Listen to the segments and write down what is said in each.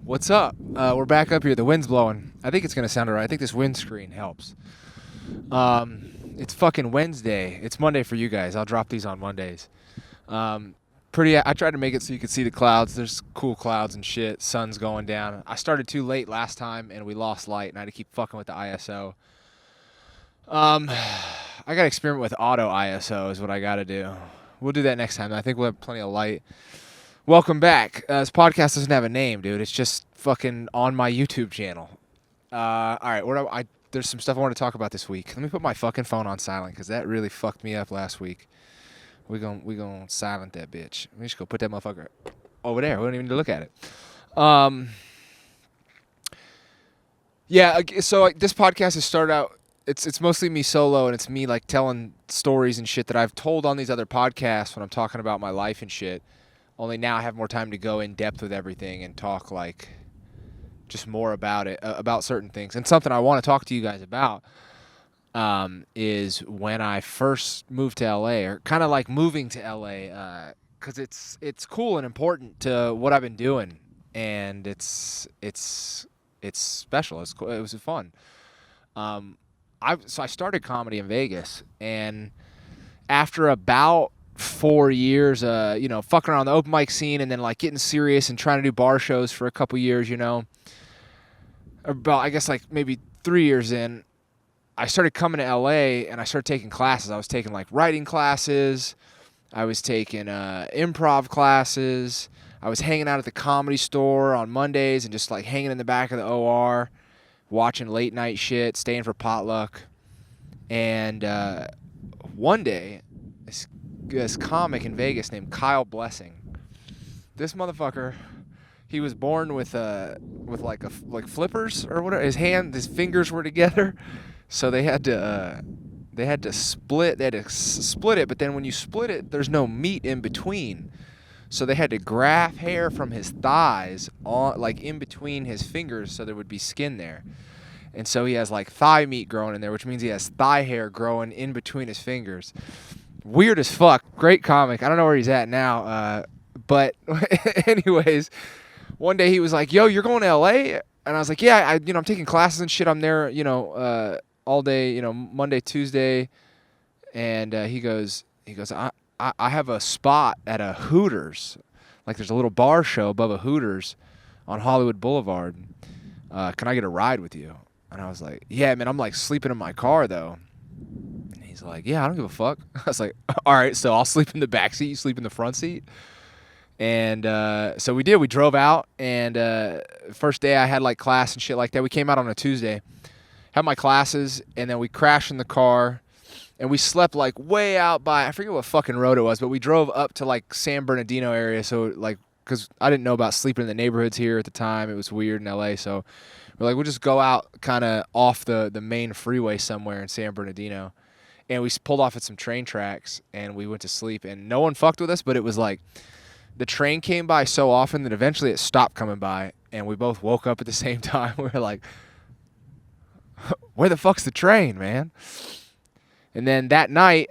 What's up? We're back up here. The wind's blowing. I think it's gonna sound alright. I think this windscreen helps. It's fucking Wednesday. It's Monday for you guys. I'll drop these on Mondays. Um, I tried to make it so you could see the clouds. There's cool clouds and shit. Sun's going down. I started too late last time and we lost light, and I had to keep fucking with the ISO. I gotta experiment with auto ISO is what I gotta do. We'll do that next time. I think we'll have plenty of light. Welcome back. This podcast doesn't have a name, dude. It's just fucking on my YouTube channel. All right, there's some stuff I want to talk about this week. Let me put my fucking phone on silent because that really fucked me up last week. We gon' silent that bitch. We just go put that motherfucker over there. We don't even need to look at it. So this podcast has started out. It's mostly me solo, and it's me like telling stories and shit that I've told on these other podcasts when I'm talking about my life and shit. Only now I have more time to go in depth with everything and talk like just more about it, about certain things. And something I want to talk to you guys about is when I first moved to LA, or kind of like moving to LA, because it's cool and important to what I've been doing, and it's special. It's cool. It was fun. I started comedy in Vegas, and after about 4 years, fucking around the open mic scene, and then like getting serious and trying to do bar shows for a couple years, about I guess like maybe 3 years in, I started coming to LA and I started taking classes. I was taking like writing classes, I was taking improv classes, I was hanging out at the Comedy Store on Mondays and just like hanging in the back of the OR, watching late night shit, staying for potluck, and one day, this comic in Vegas named Kyle Blessing. This motherfucker, he was born with like flippers or whatever. His fingers were together, so they had to split it. But then when you split it, there's no meat in between, so they had to graft hair from his thighs on like in between his fingers, so there would be skin there. And so he has like thigh meat growing in there, which means he has thigh hair growing in between his fingers. Weird as fuck. Great comic. I don't know where he's at now. But anyways, one day he was like, "Yo, you're going to LA?" And I was like, "Yeah, I'm taking classes and shit. I'm there, all day, Monday, Tuesday." And he goes, I have a spot at a Hooters. Like there's a little bar show above a Hooters on Hollywood Boulevard. Can I get a ride with you? And I was like, "Yeah, man, I'm like sleeping in my car though." And he's like, "Yeah, I don't give a fuck." I was like, "All right, so I'll sleep in the back seat, you sleep in the front seat." And so we did. We drove out, and first day I had like class and shit like that. We came out on a Tuesday, had my classes, and then we crashed in the car, and we slept like way out by, I forget what fucking road it was, but we drove up to like San Bernardino area, so like, because I didn't know about sleeping in the neighborhoods here at the time. It was weird in LA, so we're like, we'll just go out kind of off the main freeway somewhere in San Bernardino. And we pulled off at some train tracks, and we went to sleep, and no one fucked with us, but it was like, the train came by so often that eventually it stopped coming by, and we both woke up at the same time. We were like, where the fuck's the train, man? And then that night,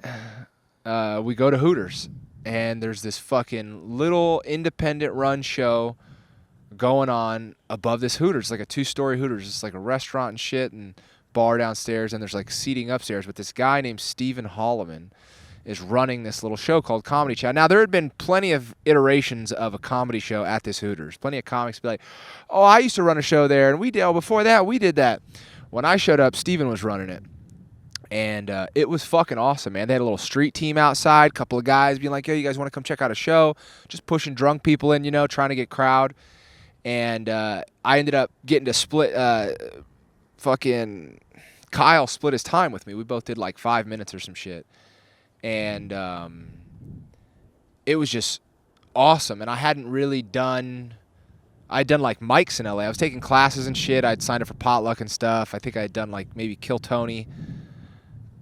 we go to Hooters, and there's this fucking little independent run show going on above this Hooters, like a 2-story Hooters. It's like a restaurant and shit and bar downstairs, and there's like seating upstairs. But this guy named Stephen Holloman is running this little show called Comedy Chow. Now, there had been plenty of iterations of a comedy show at this Hooters. Plenty of comics be like, "Oh, I used to run a show there, and before that, we did that." When I showed up, Steven was running it. And it was fucking awesome, man. They had a little street team outside, couple of guys being like, "Yo, you guys want to come check out a show?" Just pushing drunk people in, trying to get crowd. And I ended up getting to split, fucking Kyle split his time with me. We both did like 5 minutes or some shit. And it was just awesome. And I hadn't really I'd done like mics in LA. I was taking classes and shit. I'd signed up for potluck and stuff. I think I had done like maybe Kill Tony.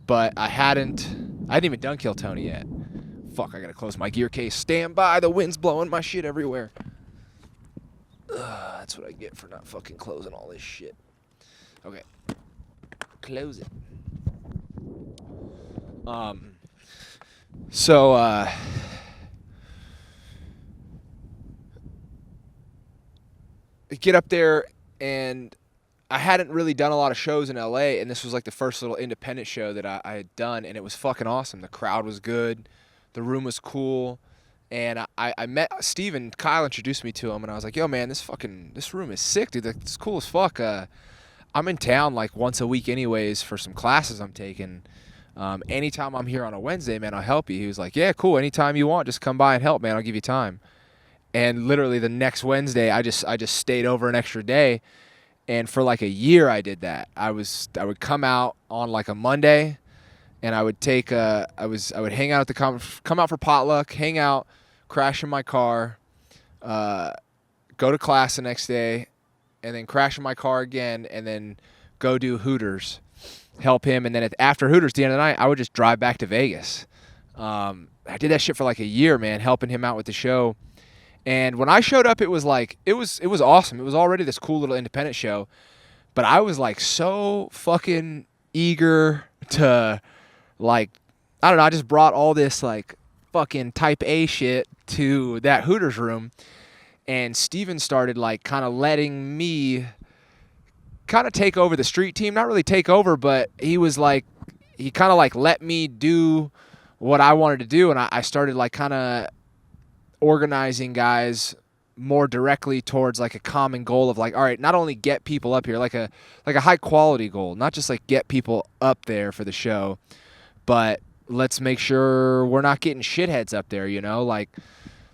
But I hadn't even done Kill Tony yet. Fuck, I gotta close my gear case. Stand by, the wind's blowing my shit everywhere. That's what I get for not fucking closing all this shit. Okay. Close it. So get up there, and I hadn't really done a lot of shows in LA, and this was like the first little independent show that I had done, and it was fucking awesome. The crowd was good, the room was cool, and I met Steven. Kyle introduced me to him, and I was like, yo, man, this room is sick, dude. It's cool as fuck. I'm in town like once a week anyways for some classes I'm taking. Anytime I'm here on a Wednesday, man, I'll help you. He was like, yeah, cool. Anytime you want, just come by and help, man. I'll give you time. And literally the next Wednesday, I just stayed over an extra day. And for like a year, I did that. I would come out on like a Monday, and I would I would hang out at the come out for potluck, hang out, crash in my car, go to class the next day, and then crash in my car again, and then go do Hooters, help him, and then after Hooters, at the end of the night, I would just drive back to Vegas. I did that shit for like a year, man, helping him out with the show. And when I showed up, it was awesome. It was already this cool little independent show, but I was like so fucking eager to, like, I don't know, I just brought all this like fucking type A shit to that Hooters room, and Steven started like kind of letting me kind of take over the street team. Not really take over, but he kind of like let me do what I wanted to do, and I started like kind of organizing guys more directly towards like a common goal of like, all right, not only get people up here, like a high quality goal, not just like get people up there for the show, but let's make sure we're not getting shitheads up there, you know, like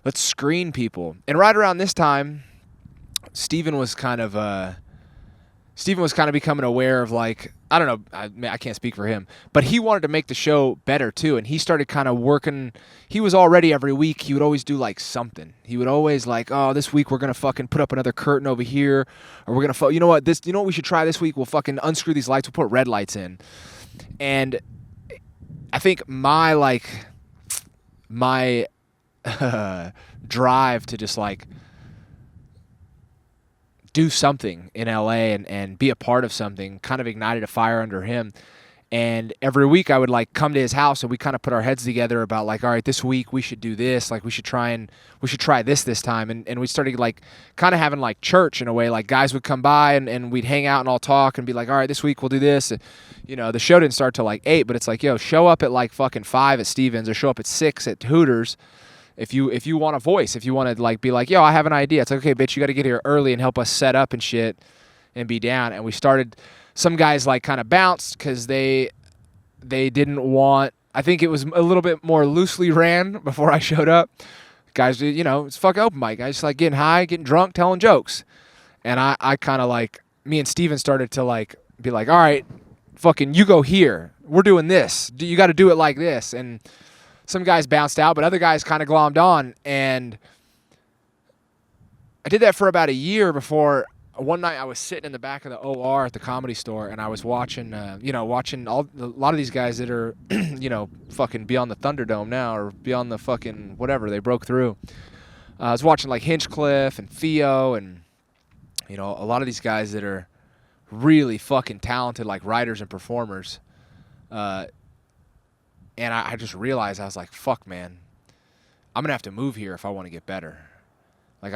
let's screen people. And right around this time, Steven was kind of becoming aware of like, I don't know, I can't speak for him, but he wanted to make the show better too, and he started kind of working. He was already every week, he would always do like something. He would always like, oh, this week we're going to fucking put up another curtain over here, or we're going to, you know what we should try this week? We'll fucking unscrew these lights, we'll put red lights in. And I think my drive to just like do something in LA and be a part of something kind of ignited a fire under him. And every week I would like come to his house, and we kind of put our heads together about like, all right, this week we should do this, like we should try this time. And we started like kind of having like church in a way, like guys would come by and we'd hang out and all talk and be like, all right, this week we'll do this. You know, the show didn't start till like 8, but it's like, yo, show up at like fucking 5 at Stevens, or show up at 6 at Hooters. If you want a voice, if you want to like be like, yo, I have an idea. It's like, okay, bitch, you got to get here early and help us set up and shit and be down. And we started, some guys like kind of bounced because they didn't want, I think it was a little bit more loosely ran before I showed up. Guys, you know, it's fucking open mic. I just like getting high, getting drunk, telling jokes. And I kind of like, me and Steven started to like be like, all right, fucking you go here. We're doing this. You got to do it like this. And some guys bounced out, but other guys kind of glommed on. And I did that for about a year before one night I was sitting in the back of the OR at the Comedy Store, and I was watching, a lot of these guys that are, fucking beyond the Thunderdome now, or beyond the fucking whatever, they broke through. I was watching like Hinchcliffe and Theo and, a lot of these guys that are really fucking talented, like writers and performers. And I just realized, I was like, fuck, man. I'm going to have to move here if I want to get better. Like,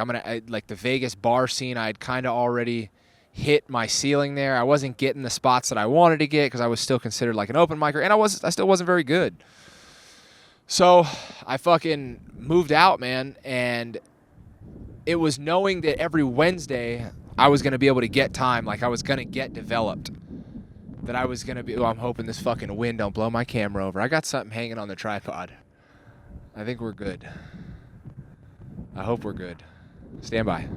like the Vegas bar scene, I'd kind of already hit my ceiling there. I wasn't getting the spots that I wanted to get because I was still considered like an open micer, and I still wasn't very good. So I fucking moved out, man, and it was knowing that every Wednesday I was going to be able to get time, like I was going to get developed. That I was going to be, I'm hoping this fucking wind don't blow my camera over. I got something hanging on the tripod. I think we're good. I hope we're good. Stand by.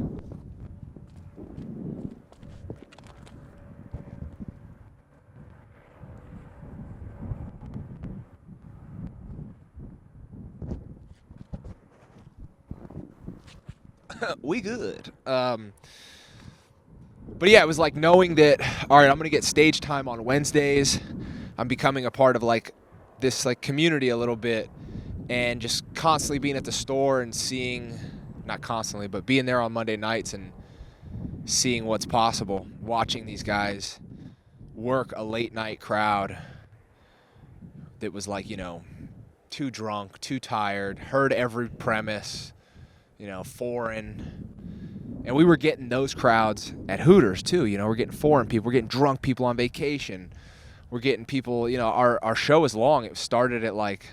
We good. But yeah, it was like knowing that, all right, I'm going to get stage time on Wednesdays. I'm becoming a part of like this like community a little bit, and just constantly being at the store and seeing, not constantly, but being there on Monday nights and seeing what's possible, watching these guys work a late night crowd that was like, too drunk, too tired, heard every premise, foreign, And we were getting those crowds at Hooters too. You know, we're getting foreign people, we're getting drunk people on vacation. We're getting people, you know, our show is long. It started at like,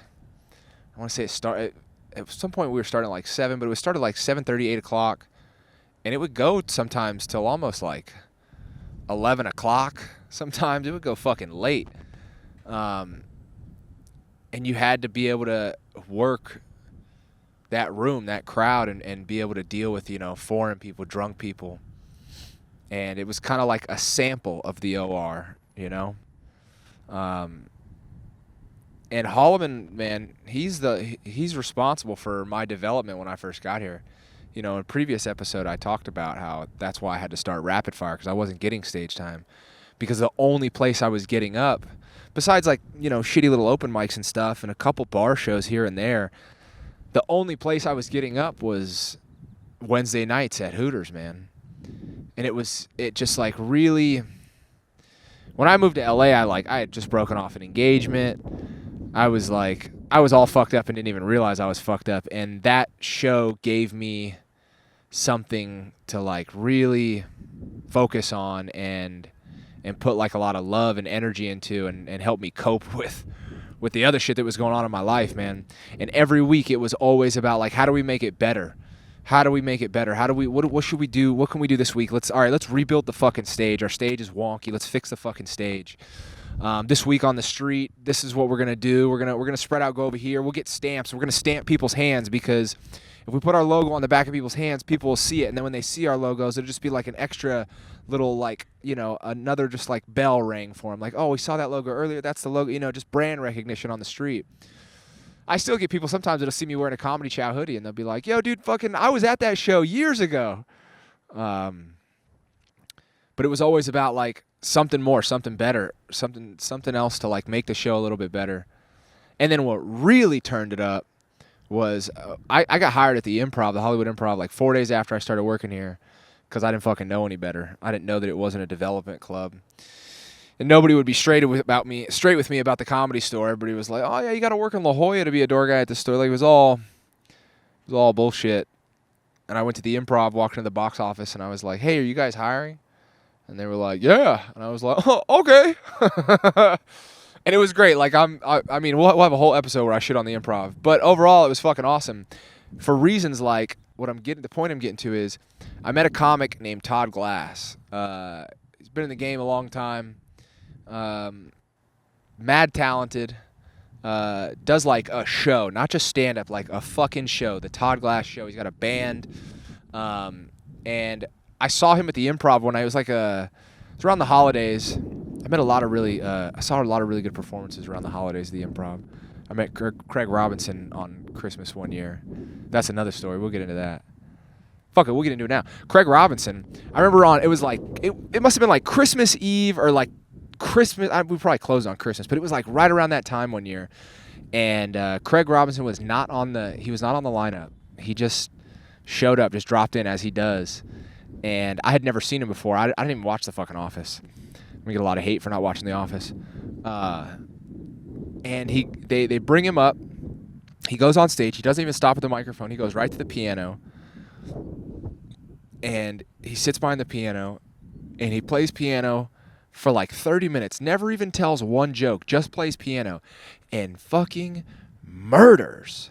I want to say it started, at some point we were starting at like 7, but it was started like 7:30, 8 o'clock. And it would go sometimes till almost like 11 o'clock. Sometimes it would go fucking late. And you had to be able to work that room, that crowd, and be able to deal with, you know, foreign people, drunk people. And it was kind of like a sample of the OR, you know. And Holloman, man, he's responsible for my development when I first got here. You know, in a previous episode, I talked about how that's why I had to start rapid fire, because I wasn't getting stage time. Because the only place I was getting up, besides like, you know, shitty little open mics and stuff and a couple bar shows here and there, the only place I was getting up was Wednesday nights at Hooters, man. And it just like really, when I moved to LA, I had just broken off an engagement. I was all fucked up and didn't even realize I was fucked up. And that show gave me something to like really focus on and put like a lot of love and energy into and help me cope with the other shit that was going on in my life, man. And every week it was always about like, how do we make it better? How do we make it better? What should we do? What can we do this week? Let's rebuild the fucking stage. Our stage is wonky. Let's fix the fucking stage. This week on the street, this is what we're gonna do. We're gonna spread out, go over here. We'll get stamps. We're gonna stamp people's hands, because if we put our logo on the back of people's hands, people will see it, and then when they see our logos, it'll just be like an extra little, like, you know, another just like bell ring for them. Like, oh, we saw that logo earlier. That's the logo. You know, just brand recognition on the street. I still get people sometimes that'll see me wearing a Comedy Chow hoodie, and they'll be like, yo, dude, fucking, I was at that show years ago. But it was always about like something more, something better, something else to like make the show a little bit better. And then what really turned it up was I got hired at the Improv, the Hollywood Improv, like 4 days after I started working here, because I didn't fucking know any better. I didn't know that it wasn't a development club. And nobody would be straight with me about the Comedy Store. Everybody was like, oh yeah, you got to work in La Jolla to be a door guy at the store. Like, it was all bullshit. And I went to the Improv, walked into the box office, and I was like, hey, are you guys hiring? And they were like, yeah. And I was like, oh, okay. And it was great. Like, I mean, we'll have a whole episode where I shit on the Improv. But overall, it was fucking awesome. For reasons like the point I'm getting to is I met a comic named Todd Glass. He's been in the game a long time. Mad talented. Does like a show, not just stand-up, like a fucking show. The Todd Glass Show. He's got a band. And I saw him at the Improv when it was around the holidays. I saw a lot of really good performances around the holidays at the Improv. I met Craig Robinson on Christmas one year. That's another story. We'll get into that. Fuck it, we'll get into it now. Craig Robinson, I remember it must have been like Christmas Eve or like Christmas. We probably closed on Christmas, but it was like right around that time one year. And Craig Robinson was not on the lineup. He just showed up, just dropped in as he does. And I had never seen him before. I didn't even watch The fucking Office. We get a lot of hate for not watching The Office. And they bring him up. He goes on stage. He doesn't even stop at the microphone. He goes right to the piano. And he sits behind the piano. And he plays piano for like 30 minutes. Never even tells one joke. Just plays piano. And fucking murders.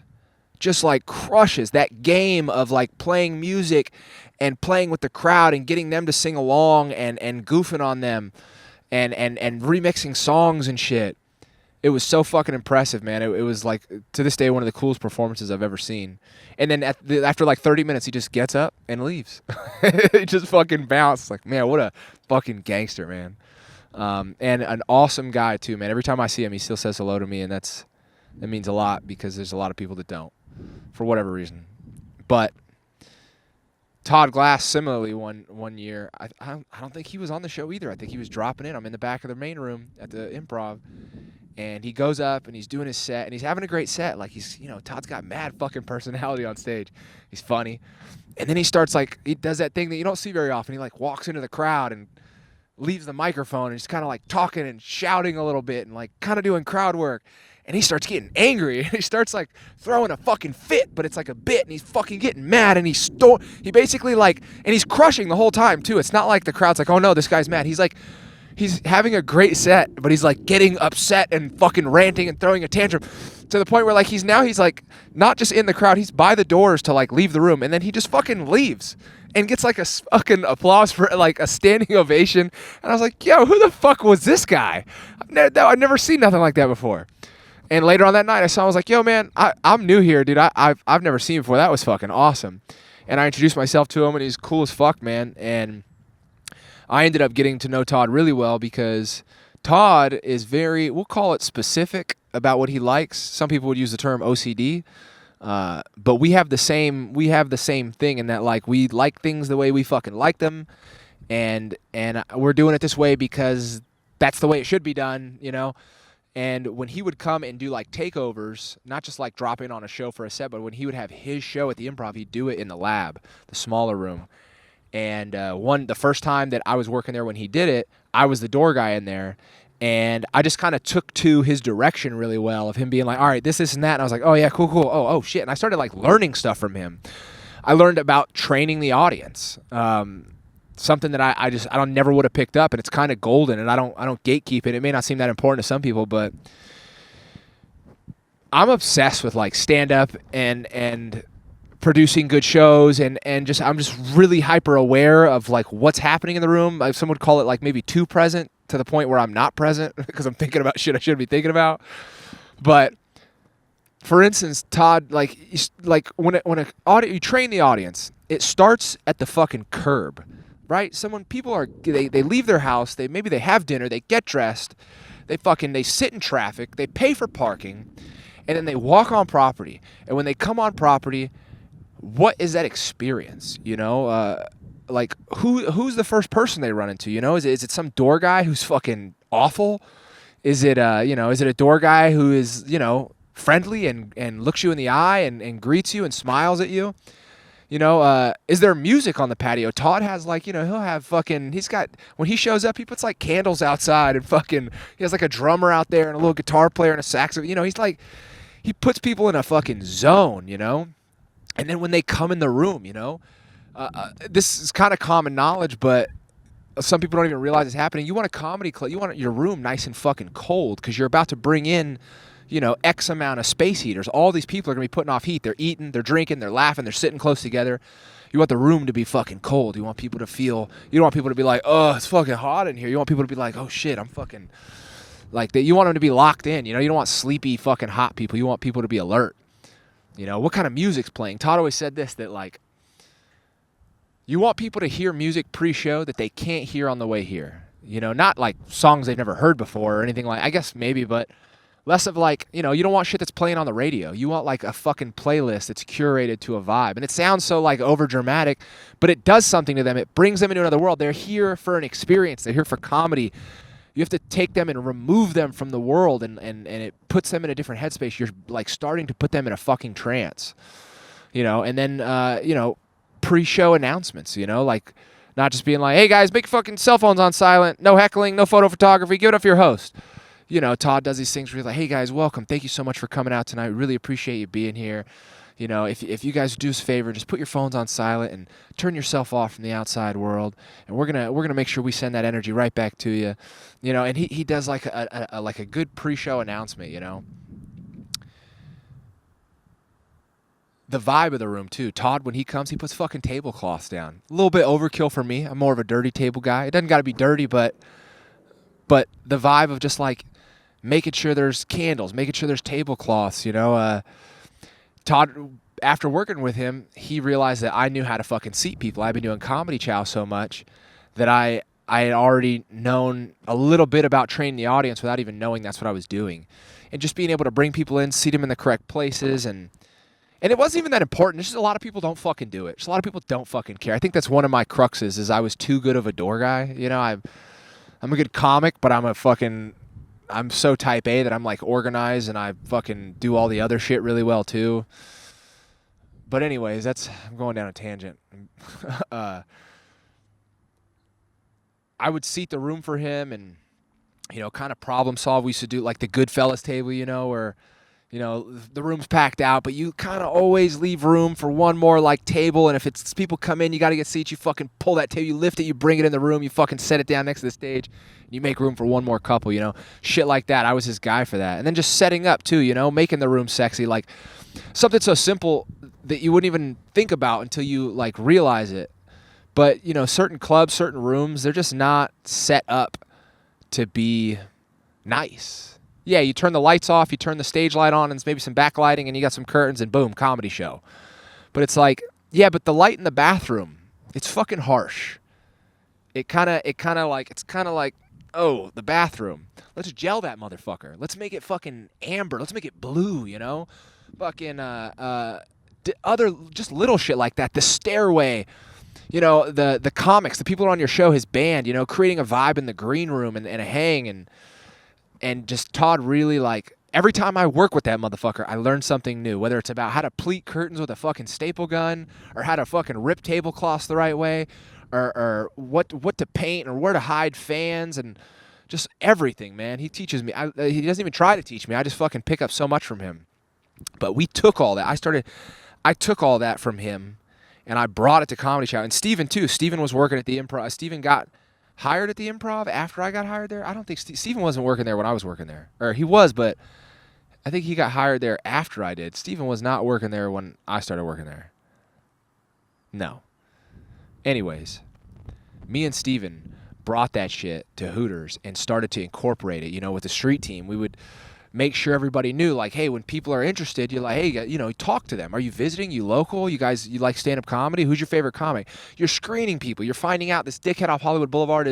Just like crushes that game of like playing music and playing with the crowd and getting them to sing along and goofing on them and remixing songs and shit. It was so fucking impressive, man. It was like, to this day, one of the coolest performances I've ever seen. And then after like 30 minutes, he just gets up and leaves. He just fucking bounced. Like, man, what a fucking gangster, man. And an awesome guy too, man. Every time I see him, he still says hello to me, and that means a lot, because there's a lot of people that don't, for whatever reason. But Todd Glass, similarly, one year, I don't think he was on the show either. I think he was dropping in. I'm in the back of the main room at the Improv, and he goes up and he's doing his set, and he's having a great set. Like, Todd's got mad fucking personality on stage. He's funny. And then he does that thing that you don't see very often. He like walks into the crowd and leaves the microphone and just kind of like talking and shouting a little bit and like kind of doing crowd work. And he starts getting angry. And he starts like throwing a fucking fit, but it's like a bit, and he's fucking getting mad, and he basically like, and he's crushing the whole time too. It's not like the crowd's like, oh no, this guy's mad. He's like, he's having a great set, but he's like getting upset and fucking ranting and throwing a tantrum to the point where like he's like not just in the crowd, he's by the doors to like leave the room, and then he just fucking leaves and gets like a fucking applause for like a standing ovation. And I was like, yo, who the fuck was this guy? I've never seen nothing like that before. And later on that night, I was like, yo, man, I'm new here, dude. I've never seen him before. That was fucking awesome. And I introduced myself to him, and he's cool as fuck, man. And I ended up getting to know Todd really well because Todd is very, we'll call it specific about what he likes. Some people would use the term OCD. But we have the same thing in that like we like things the way we fucking like them. And we're doing it this way because that's the way it should be done, you know? And when he would come and do like takeovers, not just like drop in on a show for a set, but when he would have his show at the Improv, he'd do it in the lab, the smaller room. And the first time that I was working there when he did it, I was the door guy in there. And I just kind of took to his direction really well of him being like, all right, this, and that. And I was like, oh, yeah, cool. Oh, shit. And I started like learning stuff from him. I learned about training the audience. Something that I don't never would have picked up, and it's kind of golden, and I don't gatekeep it. It may not seem that important to some people, but I'm obsessed with like stand up and producing good shows, and I'm just really hyper aware of like what's happening in the room. Some would call it like maybe too present to the point where I'm not present because I'm thinking about shit I shouldn't be thinking about. But for instance, Todd, like when you train the audience, it starts at the fucking curb. Right? They leave their house, maybe they have dinner, they get dressed, they sit in traffic, they pay for parking, and then they walk on property. And when they come on property, what is that experience? You know, like who's the first person they run into? You know, is it some door guy who's fucking awful? Is it a door guy who is, you know, friendly and looks you in the eye and greets you and smiles at you? You know, is there music on the patio? Todd has like, you know, when he shows up, he puts like candles outside and fucking, he has like a drummer out there and a little guitar player and a saxophone. You know, he puts people in a fucking zone, you know? And then when they come in the room, you know, this is kind of common knowledge, but some people don't even realize it's happening. You want a comedy club, you want your room nice and fucking cold because you're about to bring in, you know, X amount of space heaters. All these people are going to be putting off heat. They're eating, they're drinking, they're laughing, they're sitting close together. You want the room to be fucking cold. You want people to feel, you don't want people to be like, oh, it's fucking hot in here. You want people to be like, oh shit, I'm fucking, like that. You want them to be locked in. You know, you don't want sleepy fucking hot people. You want people to be alert. You know, what kind of music's playing? Todd always said this, that like, you want people to hear music pre-show that they can't hear on the way here. You know, not like songs they've never heard before or anything like, I guess maybe, but less of like, you know, you don't want shit that's playing on the radio. You want like a fucking playlist that's curated to a vibe. And it sounds so like over dramatic, but it does something to them. It brings them into another world. They're here for an experience. They're here for comedy. You have to take them and remove them from the world, and it puts them in a different headspace. You're like starting to put them in a fucking trance, you know, and then, you know, pre-show announcements, you know, like not just being like, hey guys, make fucking cell phones on silent, no heckling, no photo photography, give it up for your host. You know, Todd does these things where he's like, hey guys, welcome. Thank you so much for coming out tonight. Really appreciate you being here. You know, if you guys do us a favor, just put your phones on silent and turn yourself off from the outside world. And we're gonna make sure we send that energy right back to you. You know, and he does like a good pre-show announcement, you know. The vibe of the room too. Todd, when he comes, he puts fucking tablecloths down. A little bit overkill for me. I'm more of a dirty table guy. It doesn't gotta be dirty, but the vibe of just like making sure there's candles, making sure there's tablecloths, you know. Todd, after working with him, he realized that I knew how to fucking seat people. I've been doing Comedy Chow so much that I had already known a little bit about training the audience without even knowing that's what I was doing. And just being able to bring people in, seat them in the correct places, and it wasn't even that important. It's just a lot of people don't fucking do it. Just a lot of people don't fucking care. I think that's one of my cruxes is I was too good of a door guy. You know, I'm a good comic, but I'm so type A that I'm like organized and I fucking do all the other shit really well too. But anyways, I'm going down a tangent. I would seat the room for him, and kind of problem solve. We used to do like the Goodfellas table, where the room's packed out, but you kind of always leave room for one more like table. And if it's people come in, you got to get seats. You fucking pull that table, you lift it, you bring it in the room, you fucking set it down next to the stage, and you make room for one more couple. Shit like that. I was his guy for that. And then just setting up too. Making the room sexy, like something so simple that you wouldn't even think about until you like realize it. But certain clubs, certain rooms, they're just not set up to be nice. Yeah, you turn the lights off, you turn the stage light on, and maybe some backlighting, and you got some curtains, and boom, comedy show. But it's like, yeah, but the light in the bathroom, it's fucking harsh. It's kind of like, oh, the bathroom. Let's gel that motherfucker. Let's make it fucking amber. Let's make it blue. Fucking other just little shit like that. The stairway. The comics, the people on your show, his band, creating a vibe in the green room and a hang and just Todd really like every time I work with that motherfucker, I learn something new, whether it's about how to pleat curtains with a fucking staple gun or how to fucking rip tablecloths the right way or what to paint or where to hide fans and just everything, man. He teaches me. He doesn't even try to teach me. I just fucking pick up so much from him. But we took all that. I took all that from him. And I brought it to Comedy Chow. And Steven, too. Steven was working at the Improv. Steven got hired at the Improv after I got hired there. I don't think Steven wasn't working there when I was working there. Or he was, but I think he got hired there after I did. Steven was not working there when I started working there. No. Anyways, me and Steven brought that shit to Hooters and started to incorporate it. With the street team, we would make sure everybody knew, like, hey, when people are interested, you're like, hey, talk to them. Are you visiting? You local? You like stand-up comedy? Who's your favorite comic? You're screening people. You're finding out this dickhead off Hollywood Boulevard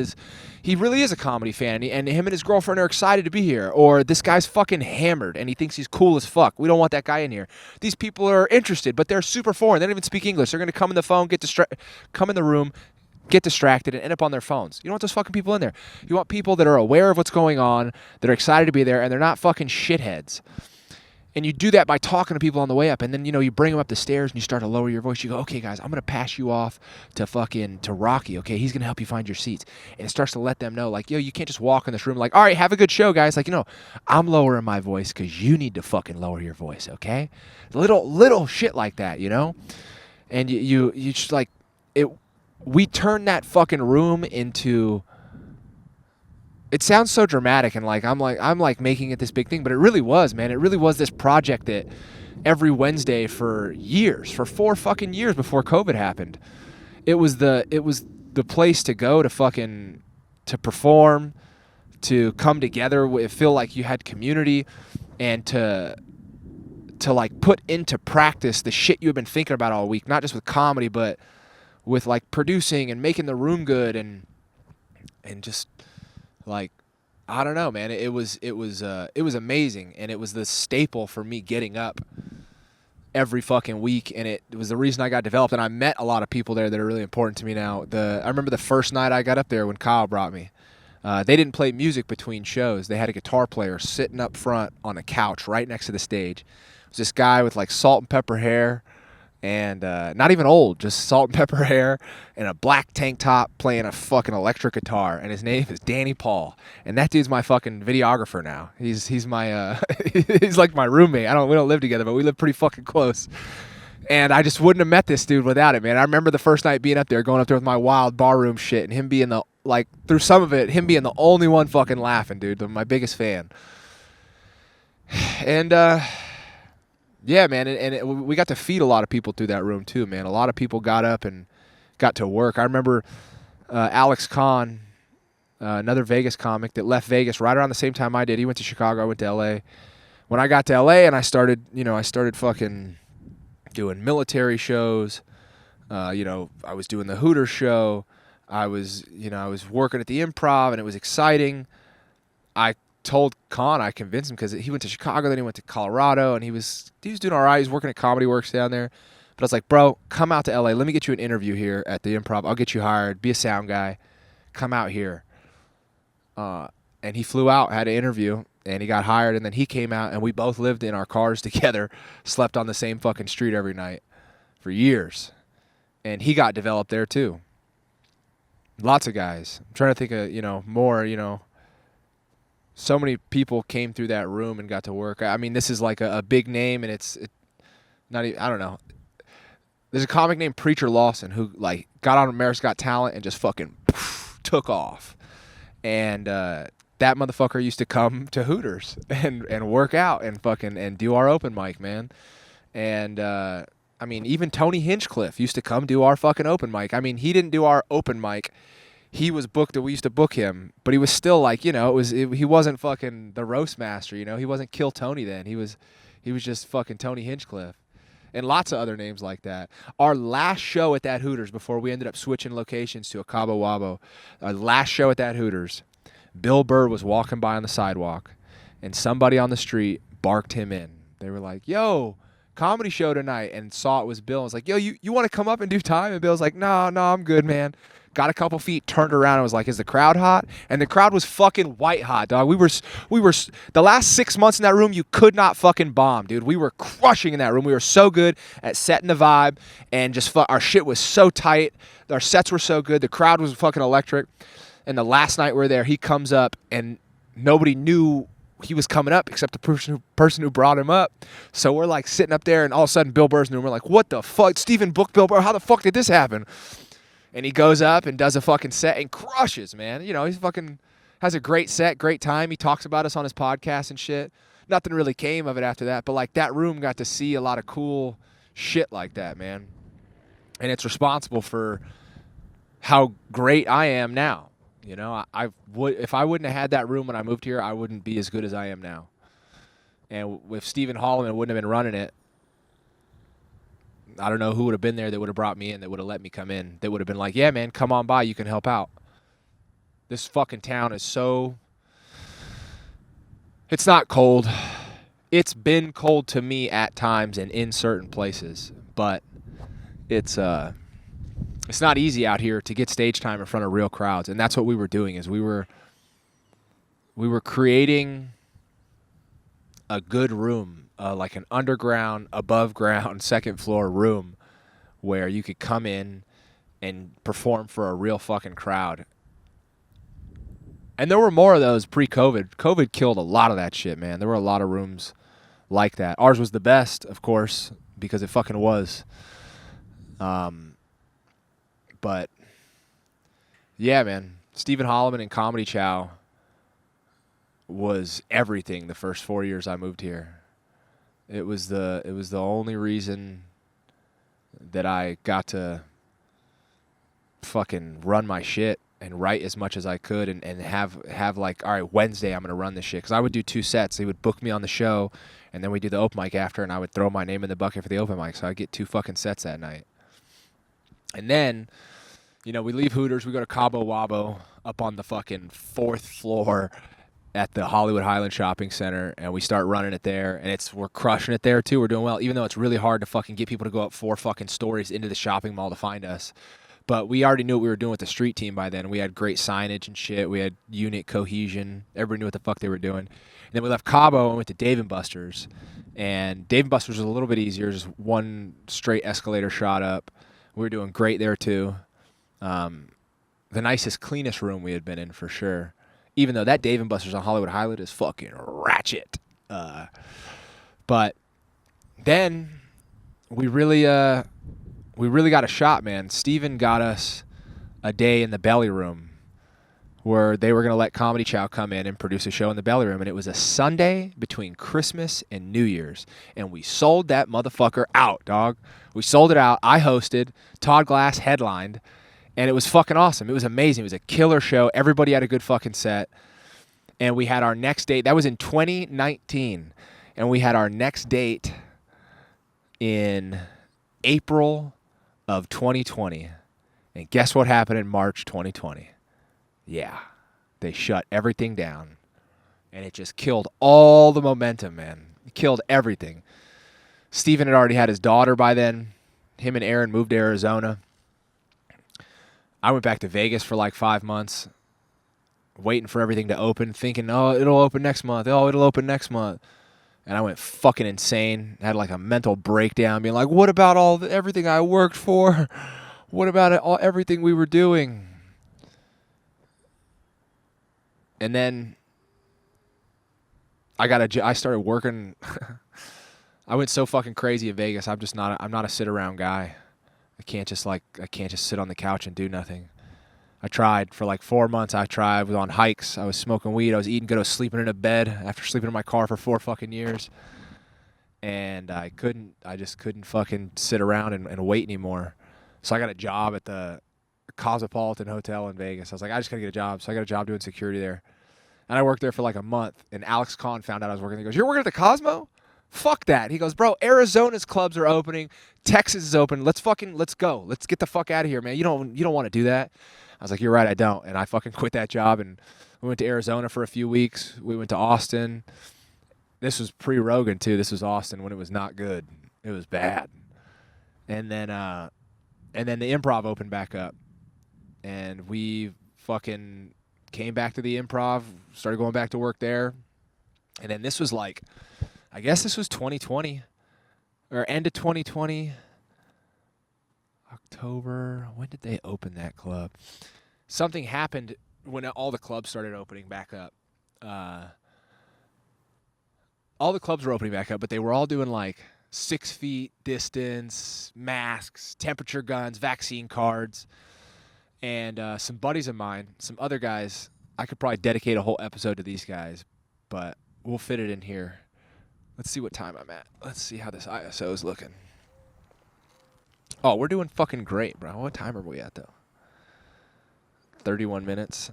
he really is a comedy fan, and him and his girlfriend are excited to be here. Or this guy's fucking hammered, and he thinks he's cool as fuck. We don't want that guy in here. These people are interested, but they're super foreign. They don't even speak English. They're going to come in the phone, come in the room, get distracted, and end up on their phones. You don't want those fucking people in there. You want people that are aware of what's going on, that are excited to be there, and they're not fucking shitheads. And you do that by talking to people on the way up, and then, you bring them up the stairs, and you start to lower your voice. You go, okay, guys, I'm going to pass you off to Rocky, okay? He's going to help you find your seats. And it starts to let them know, like, you can't just walk in this room like, all right, have a good show, guys. Like, I'm lowering my voice because you need to fucking lower your voice, okay? Little shit like that, And you just, like, it... We turned that fucking room into. It sounds so dramatic and I'm like making it this big thing, but it really was, man. It really was this project that every Wednesday for years, for 4 fucking years before COVID happened, it was the place to go to perform, to come together, feel like you had community, and to like put into practice the shit you've been thinking about all week, not just with comedy, but with like producing and making the room good and just like, I don't know, man. It was amazing, and it was the staple for me getting up every fucking week, and it was the reason I got developed. And I met a lot of people there that are really important to me now. I remember the first night I got up there when Kyle brought me. They didn't play music between shows. They had a guitar player sitting up front on a couch right next to the stage. It was this guy with like salt and pepper hair. And not even old, just salt and pepper hair and a black tank top playing a fucking electric guitar. And his name is Danny Paul. And that dude's my fucking videographer now. He's my he's like my roommate. We don't live together, but we live pretty fucking close. And I just wouldn't have met this dude without it, man. I remember the first night being up there, going up there with my wild barroom shit, and him being through some of it, him being the only one fucking laughing, dude. My biggest fan. And yeah, man, and we got to feed a lot of people through that room too, man. A lot of people got up and got to work. I remember Alex Kahn, another Vegas comic that left Vegas right around the same time I did. He went to Chicago, I went to L.A. When I got to L.A. and I started fucking doing military shows. I was doing the Hooters show. I was working at the Improv, and it was exciting. I told Con, I convinced him because he went to Chicago, then he went to Colorado, and he was doing all right. He was working at Comedy Works down there. But I was like, bro, come out to LA. Let me get you an interview here at the Improv. I'll get you hired. Be a sound guy. Come out here. And he flew out, had an interview, and he got hired, and then he came out, and we both lived in our cars together, slept on the same fucking street every night for years. And he got developed there too. Lots of guys. I'm trying to think of, more, so many people came through that room and got to work. I mean, this is like a big name, and it's not even, I don't know. There's a comic named Preacher Lawson who like got on America's Got Talent and just fucking took off. And that motherfucker used to come to Hooters and work out and fucking and do our open mic, man. And I mean, even Tony Hinchcliffe used to come do our fucking open mic. I mean, he didn't do our open mic. He was booked. We used to book him, but he was still like, you know, he wasn't fucking the roast master. You know, he wasn't Kill Tony then. He was just fucking Tony Hinchcliffe. And lots of other names like that. Our last show at that Hooters before we ended up switching locations to a Cabo Wabo, our last show at that Hooters, Bill Burr was walking by on the sidewalk, and somebody on the street barked him in. They were like, yo, comedy show tonight, and saw it was Bill. And was like, yo, you want to come up and do time? And Bill's like, no, I'm good, man. Got a couple feet, turned around, and was like, is the crowd hot? And the crowd was fucking white hot, dog. We were the last 6 months in that room, you could not fucking bomb, dude. We were crushing in that room. We were so good at setting the vibe, and just our shit was so tight. Our sets were so good. The crowd was fucking electric. And the last night we were there, he comes up, and nobody knew he was coming up except the person who brought him up. So we're like sitting up there, and all of a sudden Bill Burr's in the room. We're like, what the fuck? Steven booked Bill Burr. How the fuck did this happen? And he goes up and does a fucking set and crushes, man. You know, he's fucking has a great set, great time. He talks about us on his podcast and shit. Nothing really came of it after that, but like that room got to see a lot of cool shit like that, man. And it's responsible for how great I am now. You know, I would if I wouldn't have had that room when I moved here, I wouldn't be as good as I am now. And if Stephen Holloman wouldn't have been running it, I don't know who would have been there that would have brought me in, that would have let me come in. That would have been like, yeah, man, come on by. You can help out. This fucking town is so... It's not cold. It's been cold to me at times and in certain places. But it's not easy out here to get stage time in front of real crowds. And that's what we were doing, is we were creating a good room. Like an underground, above ground, second floor room where you could come in and perform for a real fucking crowd. And there were more of those pre-COVID. COVID killed a lot of that shit, man. There were a lot of rooms like that. Ours was the best, of course, because it fucking was. But yeah, man, Stephen Holloman and Comedy Chow was everything the first 4 years I moved here. It was the only reason that I got to fucking run my shit and write as much as I could and have like, all right, Wednesday I'm going to run this shit. Because I would do 2 sets. They would book me on the show, and then we'd do the open mic after, and I would throw my name in the bucket for the open mic. So I'd get 2 fucking sets that night. And then, you know, we leave Hooters. We go to Cabo Wabo up on the fucking 4th floor at the Hollywood Highland Shopping Center, and we start running it there, and we're crushing it there too. We're doing well, even though it's really hard to fucking get people to go up 4 fucking stories into the shopping mall to find us. But we already knew what we were doing with the street team by then. We had great signage and shit. We had unit cohesion. Everybody knew what the fuck they were doing. And then we left Cabo and went to Dave & Buster's. And Dave & Buster's was a little bit easier, just 1 straight escalator shot up. We were doing great there too. The nicest, cleanest room we had been in for sure. Even though that Dave & Buster's on Hollywood Highland is fucking ratchet. But then we really got a shot, man. Steven got us a day in the Belly Room where they were going to let Comedy Chow come in and produce a show in the Belly Room. And it was a Sunday between Christmas and New Year's. And we sold that motherfucker out, dog. We sold it out. I hosted. Todd Glass headlined. And it was fucking awesome. It was amazing. It was a killer show. Everybody had a good fucking set. And we had our next date. That was in 2019. And we had our next date in April of 2020. And guess what happened in March 2020? Yeah. They shut everything down. And it just killed all the momentum, man. It killed everything. Steven had already had his daughter by then. Him and Aaron moved to Arizona. I went back to Vegas for like 5 months, waiting for everything to open, thinking, oh, it'll open next month. Oh, it'll open next month. And I went fucking insane. Had like a mental breakdown, being like, what about everything I worked for? What about everything we were doing? And then I started working. I went so fucking crazy in Vegas. I'm not a sit around guy. I can't just sit on the couch and do nothing. I tried for like 4 months. I was on hikes. I was smoking weed. I was eating good. I was sleeping in a bed after sleeping in my car for 4 fucking years. And I just couldn't fucking sit around and wait anymore. So I got a job at the Cosmopolitan Hotel in Vegas. I was like, I just gotta get a job. So I got a job doing security there. And I worked there for like a month. And Alex Kahn found out I was working there. He goes, "You're working at the Cosmo? Fuck that." He goes, "Bro, Arizona's clubs are opening. Texas is open. Let's go. Let's get the fuck out of here, man. You don't want to do that." I was like, "You're right, I don't." And I fucking quit that job and we went to Arizona for a few weeks. We went to Austin. This was pre-Rogan too. This was Austin when it was not good. It was bad. And then the Improv opened back up. And we fucking came back to the Improv, started going back to work there. And then this was like, I guess this was 2020 or end of 2020. October. When did they open that club? Something happened when all the clubs started opening back up. All the clubs were opening back up, but they were all doing like 6 feet distance, masks, temperature guns, vaccine cards. And some buddies of mine, some other guys, I could probably dedicate a whole episode to these guys, but we'll fit it in here. Let's see what time I'm at. Let's see how this ISO is looking. Oh, we're doing fucking great, bro. What time are we at, though? 31 minutes.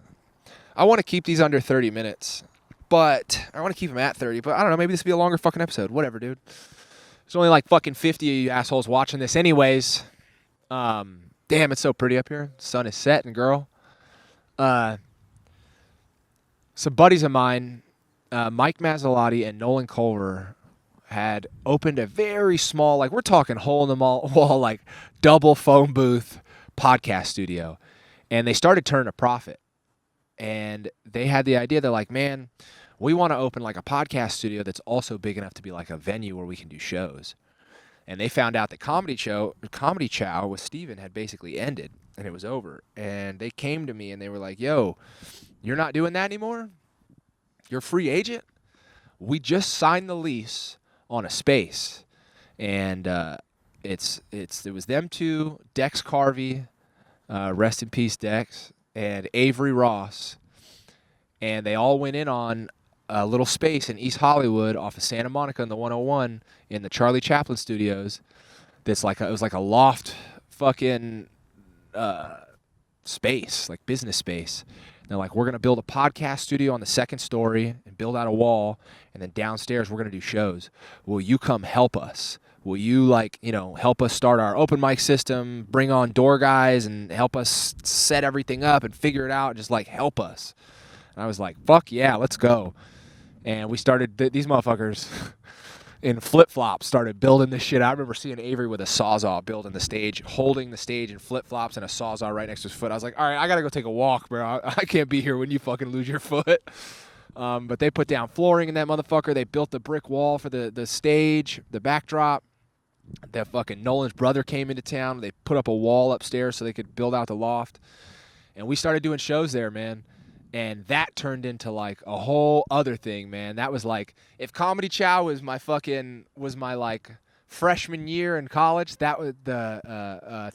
I want to keep these under 30 minutes, but I want to keep them at 30, but I don't know. Maybe this will be a longer fucking episode. Whatever, dude. There's only like fucking 50 of you assholes watching this anyways. Damn, it's so pretty up here. The sun is setting, girl. Some buddies of mine, Mike Mazzolotti and Nolan Culver, had opened a very small, like we're talking hole in the wall, like double phone booth podcast studio. And they started turning a profit. And they had the idea, they're like, man, we want to open like a podcast studio that's also big enough to be like a venue where we can do shows. And they found out that Comedy Chow with Steven had basically ended and it was over. And they came to me and they were like, "Yo, you're not doing that anymore? You're a free agent? We just signed the lease on a space." And it was them two, Dex Carvey, rest in peace Dex, and Avery Ross. And they all went in on a little space in East Hollywood off of Santa Monica in the 101 in the Charlie Chaplin Studios. It was like a loft fucking space, like business space. And they're like, "We're going to build a podcast studio on the second story and build out a wall. And then downstairs, we're going to do shows. Will you come help us? Will you help us start our open mic system, bring on door guys and help us set everything up and figure it out? Just like help us." And I was like, "Fuck yeah, let's go." And we started, these motherfuckers in flip-flops started building this shit. I remember seeing Avery with a Sawzall building the stage, holding the stage in flip-flops and a Sawzall right next to his foot. I was like, all right, I got to go take a walk, bro. I can't be here when you fucking lose your foot. But they put down flooring in that motherfucker. They built the brick wall for the stage, the backdrop. That fucking Nolan's brother came into town. They put up a wall upstairs so they could build out the loft. And we started doing shows there, man. And that turned into like a whole other thing, man. That was like, if Comedy Chow was my like freshman year in college, that was the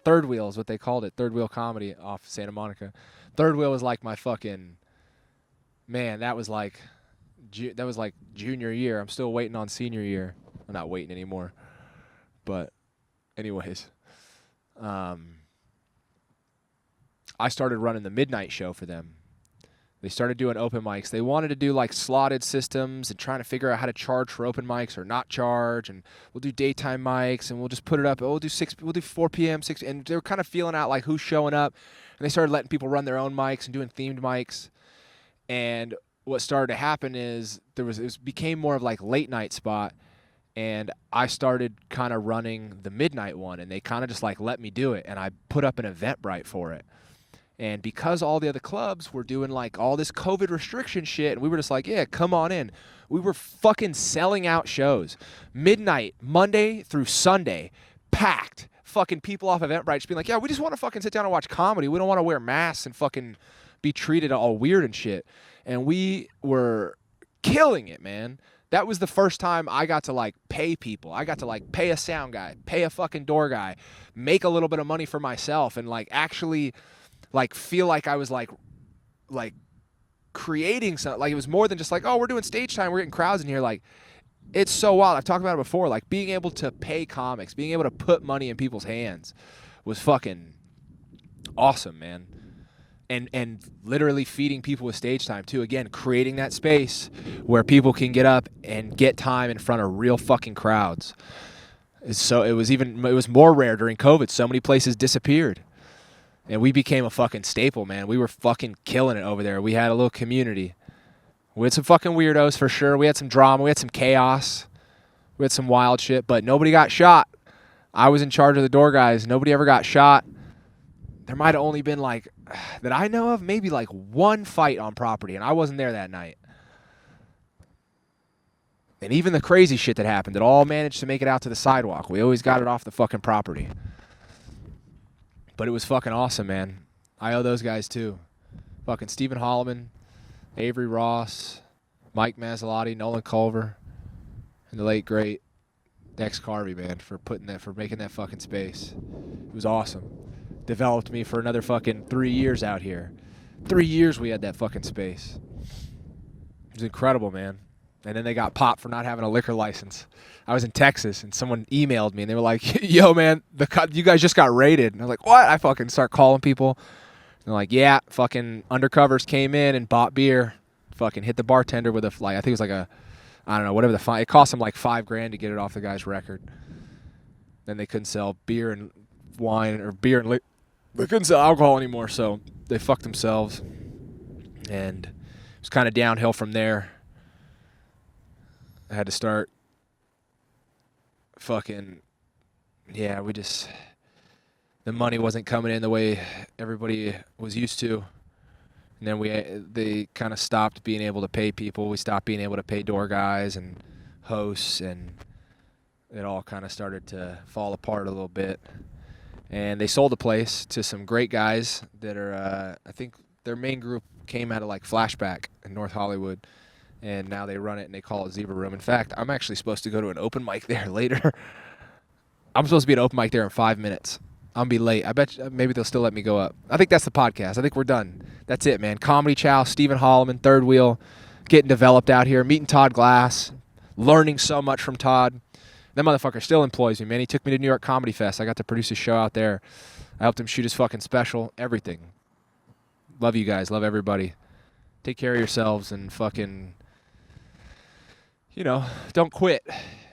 third wheel is what they called it. Third wheel comedy off Santa Monica. Third wheel was like my fucking, man, that was like junior year. I'm still waiting on senior year. I'm not waiting anymore. But anyways, I started running the midnight show for them. They started doing open mics. They wanted to do like slotted systems and trying to figure out how to charge for open mics or not charge. And we'll do daytime mics and we'll just put it up. We'll do 4 p.m., 6. And they were kind of feeling out like who's showing up. And they started letting people run their own mics and doing themed mics. And what started to happen is it became more of like late night spot. And I started kind of running the midnight one. And they kind of just like let me do it. And I put up an Eventbrite for it. And because all the other clubs were doing like all this COVID restriction shit, and we were just like, yeah, come on in. We were fucking selling out shows. Midnight, Monday through Sunday, packed. Fucking people off Eventbrite just being like, yeah, we just want to fucking sit down and watch comedy. We don't want to wear masks and fucking be treated all weird and shit. And we were killing it, man. That was the first time I got to like pay people. I got to like pay a sound guy, pay a fucking door guy, make a little bit of money for myself, and like actually like feel like I was like creating something. Like it was more than just like, oh, we're doing stage time, we're getting crowds in here. Like it's so wild. I've talked about it before. Like being able to pay comics, being able to put money in people's hands was fucking awesome, man. And literally feeding people with stage time too. Again, creating that space where people can get up and get time in front of real fucking crowds. So it was more rare during COVID. So many places disappeared. And we became a fucking staple, man. We were fucking killing it over there. We had a little community. We had some fucking weirdos for sure. We had some drama. We had some chaos. We had some wild shit, but nobody got shot. I was in charge of the door guys. Nobody ever got shot. There might have only been like, that I know of, maybe like one fight on property, and I wasn't there that night. And even the crazy shit that happened, it all managed to make it out to the sidewalk. We always got it off the fucking property. But it was fucking awesome, man. I owe those guys too. Fucking Stephen Holloman, Avery Ross, Mike Mazzotti, Nolan Culver, and the late great Dex Carvey, man, for making that fucking space. It was awesome. Developed me for another fucking 3 years out here. 3 years we had that fucking space. It was incredible, man. And then they got popped for not having a liquor license. I was in Texas, and someone emailed me, and they were like, yo, man, you guys just got raided. And I was like, what? I fucking start calling people. And they're like, yeah, fucking undercovers came in and bought beer. Fucking hit the bartender with I think it was like I don't know, whatever the fine. It cost them like $5,000 to get it off the guy's record. Then they couldn't sell beer and wine or beer and liquor. They couldn't sell alcohol anymore, so they fucked themselves. And it was kind of downhill from there. I had to start the money wasn't coming in the way everybody was used to. And then they kind of stopped being able to pay people. We stopped being able to pay door guys and hosts, and it all kind of started to fall apart a little bit. And they sold the place to some great guys that are, I think their main group came out of like Flashback in North Hollywood. And now they run it and they call it Zebra Room. In fact, I'm actually supposed to go to an open mic there later. I'm supposed to be at an open mic there in 5 minutes. I'm going to be late. I bet maybe they'll still let me go up. I think that's the podcast. I think we're done. That's it, man. Comedy Chow, Stephen Holloman, Third Wheel, getting developed out here, meeting Todd Glass, learning so much from Todd. That motherfucker still employs me, man. He took me to New York Comedy Fest. I got to produce his show out there. I helped him shoot his fucking special, everything. Love you guys. Love everybody. Take care of yourselves and fucking, don't quit.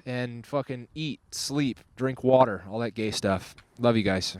And fucking eat, sleep, drink water, all that gay stuff. Love you guys.